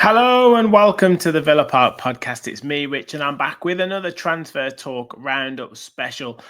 Hello and welcome to the Villa Park podcast. It's me, Rich, and I'm back with another transfer talk roundup special.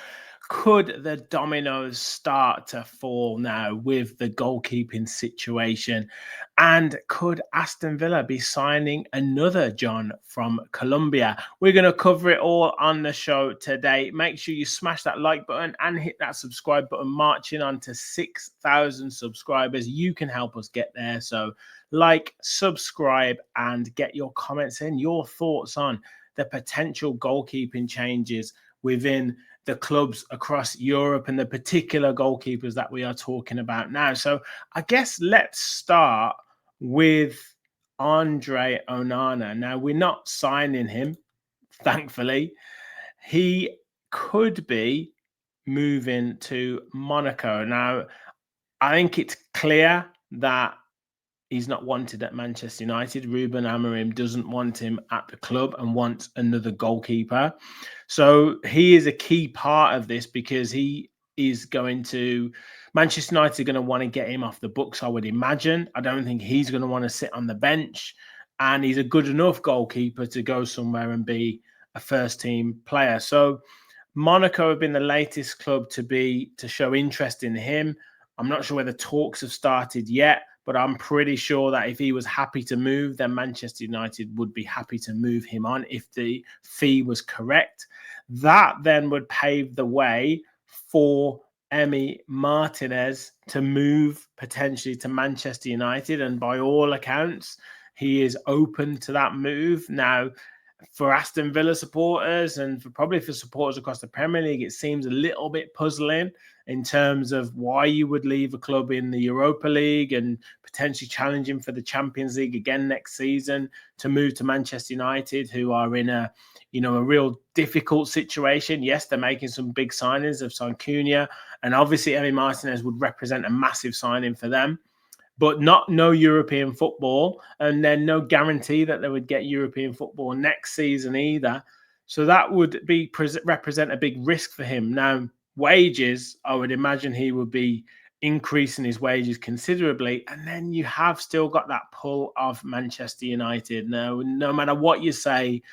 Could the dominoes start to fall now with the goalkeeping situation? And could Aston Villa be signing another Jhon from Colombia? We're going to cover it all on the show today. Make sure you smash that like button and hit that subscribe button. Marching on to 6,000 subscribers. You can help us get there. So like, subscribe, and get your comments in, your thoughts on the potential goalkeeping changes within the clubs across Europe and the particular goalkeepers that we are talking about now. So I guess let's start with Andre Onana. Now, we're not signing him, thankfully. He could be moving to Monaco. Now, I think it's clear that he's not wanted at Manchester United. Ruben Amorim doesn't want him at the club and wants another goalkeeper. So he is a key part of this because he is going to Manchester United are going to want to get him off the books, I would imagine. I don't think he's going to want to sit on the bench. And he's a good enough goalkeeper to go somewhere and be a first team player. So Monaco have been the latest club to show interest in him. I'm not sure whether talks have started yet, but I'm pretty sure that if he was happy to move, then Manchester United would be happy to move him on if the fee was correct. That then would pave the way for Emi Martinez to move potentially to Manchester United. And by all accounts, he is open to that move. Now, for Aston Villa supporters and probably for supporters across the Premier League, it seems a little bit puzzling in terms of why you would leave a club in the Europa League and potentially challenging for the Champions League again next season to move to Manchester United, who are in a real difficult situation. Yes, they're making some big signings of Cunha, and obviously Emi Martinez would represent a massive signing for them. But no European football, and then no guarantee that they would get European football next season either. So that would represent a big risk for him. Now, wages, I would imagine he would be increasing his wages considerably. And then you have still got that pull of Manchester United. Now, no matter what you say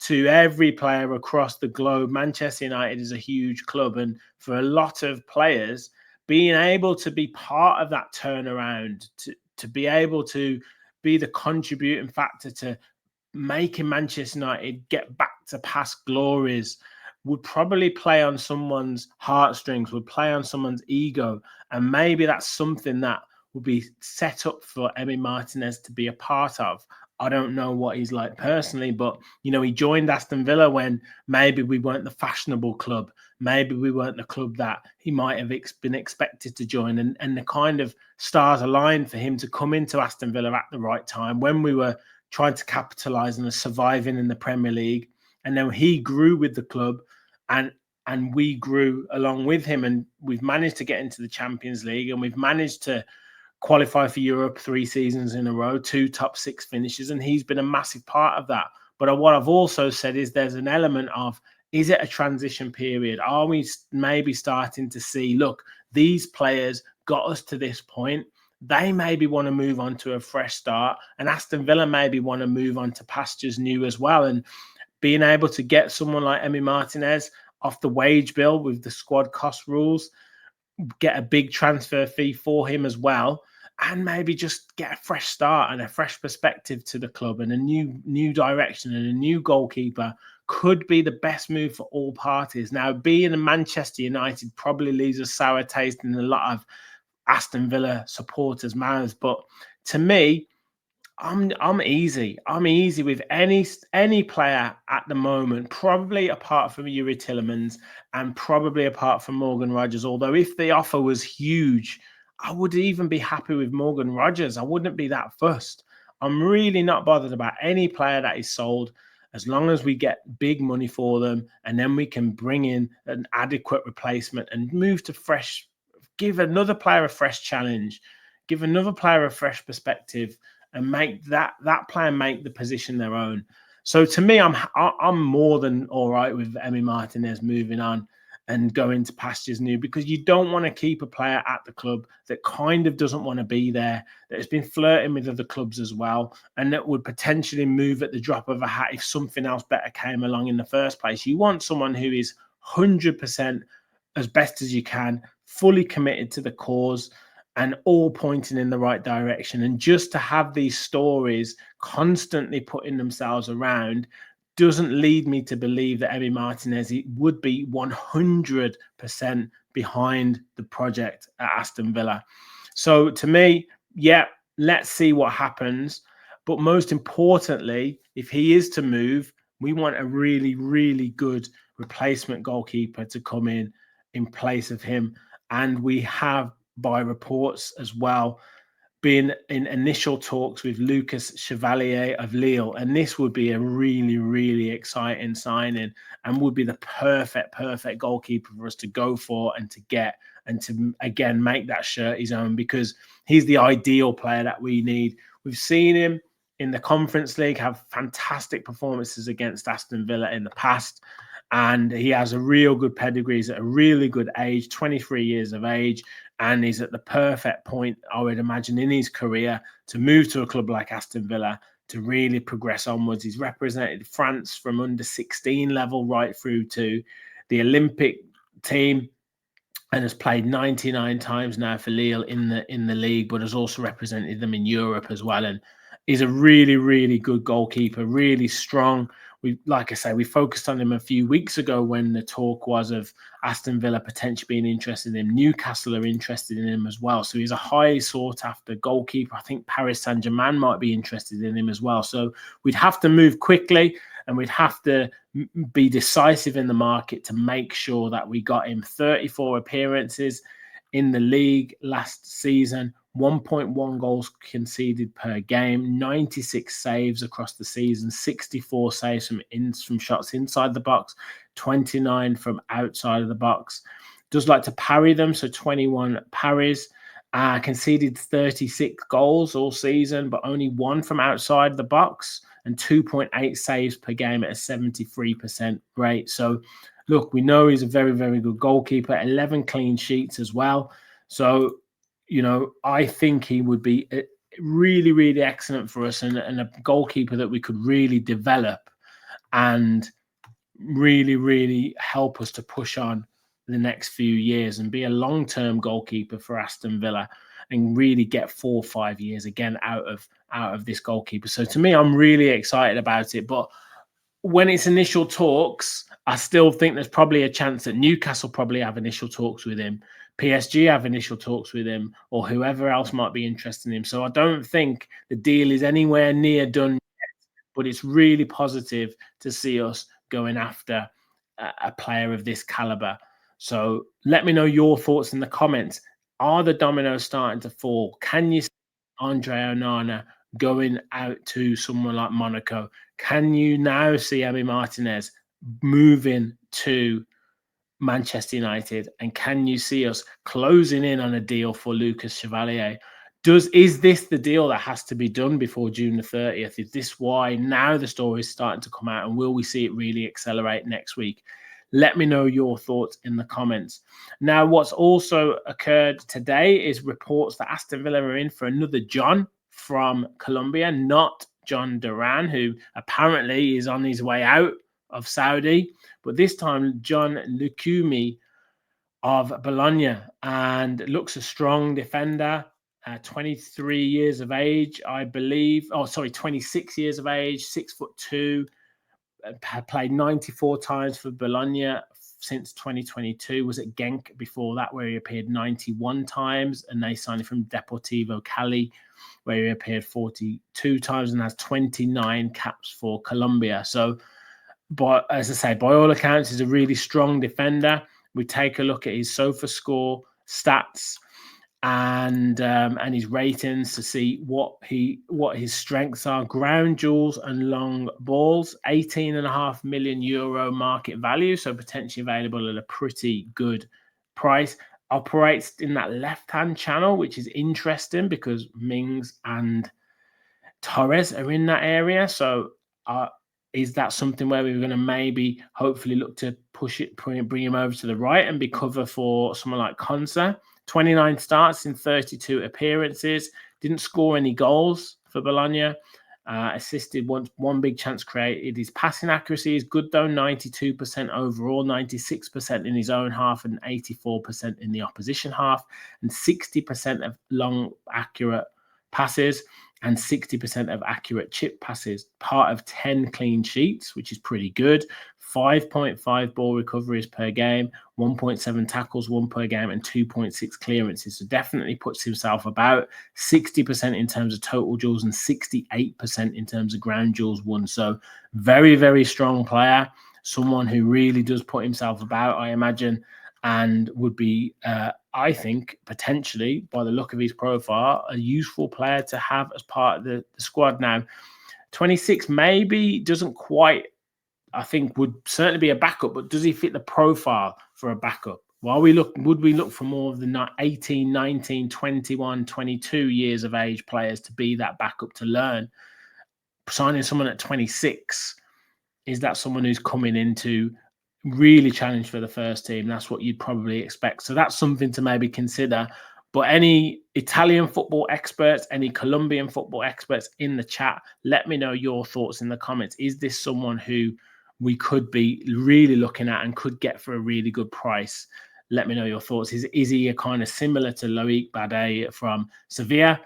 to every player across the globe, Manchester United is a huge club. And for a lot of players, being able to be part of that turnaround, to be able to be the contributing factor to making Manchester United get back to past glories would probably play on someone's heartstrings, would play on someone's ego. And maybe that's something that would be set up for Emi Martinez to be a part of. I don't know what he's like personally, but, he joined Aston Villa when maybe we weren't the fashionable club. Maybe we weren't the club that he might have been expected to join. And the kind of stars aligned for him to come into Aston Villa at the right time when we were trying to capitalise on surviving in the Premier League. And then he grew with the club and we grew along with him. And we've managed to get into the Champions League and we've managed to qualify for Europe 3 seasons in a row, 2 top 6 finishes, and he's been a massive part of that. But what I've also said is there's an element of, is it a transition period? Are we maybe starting to see, look, these players got us to this point. They maybe want to move on to a fresh start, and Aston Villa maybe want to move on to pastures new as well. And being able to get someone like Emi Martinez off the wage bill with the squad cost rules, get a big transfer fee for him as well, and maybe just get a fresh start and a fresh perspective to the club and a new direction and a new goalkeeper could be the best move for all parties. Now, being a Manchester United probably leaves a sour taste in a lot of Aston Villa supporters' mouths, but to me, I'm easy. I'm easy with any player at the moment, probably apart from Yuri Tillemans and probably apart from Morgan Rogers. Although if the offer was huge, I would even be happy with Morgan Rogers. I wouldn't be that fussed. I'm really not bothered about any player that is sold as long as we get big money for them and then we can bring in an adequate replacement and move to fresh, give another player a fresh challenge, give another player a fresh perspective, and make that player make the position their own. So to me, I'm more than all right with Emi Martinez moving on. and go into pastures new, because you don't want to keep a player at the club that kind of doesn't want to be there, that has been flirting with other clubs as well, and that would potentially move at the drop of a hat if something else better came along in the first place. You want someone who is 100% as best as you can, fully committed to the cause, and all pointing in the right direction. And just to have these stories constantly putting themselves around doesn't lead me to believe that Emi Martinez would be 100% behind the project at Aston Villa. So to me, yeah, let's see what happens. But most importantly, if he is to move, we want a really, really good replacement goalkeeper to come in place of him. And we have, by reports as well, been in initial talks with Lucas Chevalier of Lille, and this would be a really, really exciting signing, and would be the perfect goalkeeper for us to go for and to get, and to again make that shirt his own, because he's the ideal player that we need. We've seen him in the Conference League have fantastic performances against Aston Villa in the past, and he has a real good pedigree. He's at a really good age, 23 years of age, and he's at the perfect point, I would imagine, in his career to move to a club like Aston Villa to really progress onwards. He's represented France from under 16 level right through to the Olympic team, and has played 99 times now for Lille in the league, but has also represented them in Europe as well. And he's a really, really good goalkeeper, really strong. Like I say, we focused on him a few weeks ago when the talk was of Aston Villa potentially being interested in him. Newcastle are interested in him as well. So he's a highly sought after goalkeeper. I think Paris Saint-Germain might be interested in him as well. So we'd have to move quickly, and we'd have to be decisive in the market to make sure that we got him. 34 appearances in the league last season, 1.1 goals conceded per game, 96 saves across the season, 64 saves from shots inside the box, 29 from outside of the box. Does like to parry them, so 21 parries. Conceded 36 goals all season, but only one from outside the box, and 2.8 saves per game at a 73% rate. So, look, we know he's a very, very good goalkeeper, 11 clean sheets as well. So, you know, I think he would be really, really excellent for us, and a goalkeeper that we could really develop and really, really help us to push on the next few years and be a long-term goalkeeper for Aston Villa, and really get 4 or 5 years again out of this goalkeeper. So to me, I'm really excited about it. But when it's initial talks, I still think there's probably a chance that Newcastle probably have initial talks with him, PSG have initial talks with him, or whoever else might be interested in him. So I don't think the deal is anywhere near done yet, but it's really positive to see us going after a player of this caliber. So let me know your thoughts in the comments. Are the dominoes starting to fall? Can you see Andre Onana going out to someone like Monaco? Can you now see Emi Martinez moving to Manchester United? And can you see us closing in on a deal for Lucas Chevalier? Is this the deal that has to be done before June the 30th? Is this why now the story is starting to come out, and will we see it really accelerate next week? Let me know your thoughts in the comments. Now, what's also occurred today is reports that Aston Villa are in for another Jhon from Colombian, not John Duran, who apparently is on his way out of Saudi, but this time John Lucumi of Bologna, and looks a strong defender. 23 years of age, I believe. 26 years of age, 6'2". Played 94 times for Bologna since 2022. Was at Genk before that, where he appeared 91 times, and they signed him from Deportivo Cali, where he appeared 42 times and has 29 caps for Colombia. So, but as I say, by all accounts, he's a really strong defender. We take a look at his SofaScore stats and his ratings to see what his strengths are. Ground duels and long balls, 18.5 million euro market value, so potentially available at a pretty good price. Operates in that left-hand channel, which is interesting because Mings and Torres are in that area. So Is that something where we're going to maybe hopefully look to push it, bring him over to the right and be cover for someone like Konsa? 29 starts in 32 appearances, didn't score any goals for Bologna. Assisted one big chance created. His passing accuracy is good though, 92% overall, 96% in his own half and 84% in the opposition half, and 60% of long accurate passes and 60% of accurate chip passes, part of 10 clean sheets, which is pretty good. 5.5 ball recoveries per game, 1.7 tackles, 1 per game, and 2.6 clearances. So definitely puts himself about 60% in terms of total duels and 68% in terms of ground duels won. So very, very strong player, someone who really does put himself about, I imagine, and would be, I think, potentially, by the look of his profile, a useful player to have as part of the squad. Now, 26 maybe doesn't quite, I think, would certainly be a backup, but does he fit the profile for a backup? Would we look for more of the 18, 19, 21, 22 years of age players to be that backup to learn? Signing someone at 26, is that someone who's coming in to really challenge for the first team? That's what you'd probably expect. So that's something to maybe consider. But any Italian football experts, any Colombian football experts in the chat, let me know your thoughts in the comments. Is this someone who we could be really looking at and could get for a really good price? Let me know your thoughts. Is he a kind of similar to Loic Bade from Sevilla?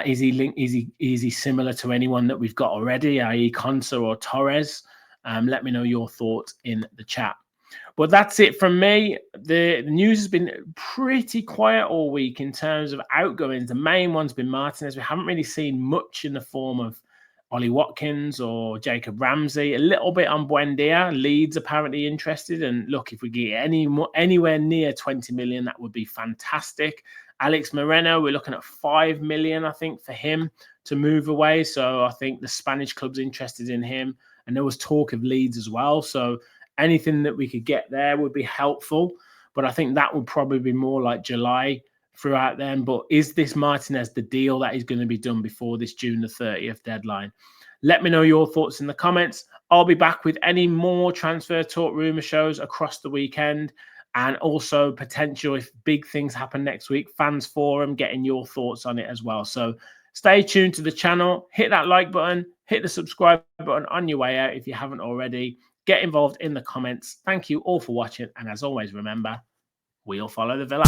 Is he similar to anyone that we've got already, i.e. Konsa or Torres? Let me know your thoughts in the chat. But that's it from me. The news has been pretty quiet all week in terms of outgoings. The main one's been Martinez. We haven't really seen much in the form of Ollie Watkins or Jacob Ramsey. A little bit on Buendia. Leeds apparently interested. And look, if we get anywhere near 20 million, that would be fantastic. Alex Moreno, we're looking at 5 million, I think, for him to move away. So I think the Spanish club's interested in him. And there was talk of Leeds as well. So anything that we could get there would be helpful. But I think that would probably be more like July throughout then. But is this Martinez the deal that is going to be done before this June the 30th deadline? Let me know your thoughts in the comments. I'll be back with any more transfer talk rumor shows across the weekend. And also potential, if big things happen next week, fans forum, getting your thoughts on it as well. So stay tuned to the channel. Hit that like button. Hit the subscribe button on your way out if you haven't already. Get involved in the comments. Thank you all for watching. And as always, remember, we'll follow the Villa.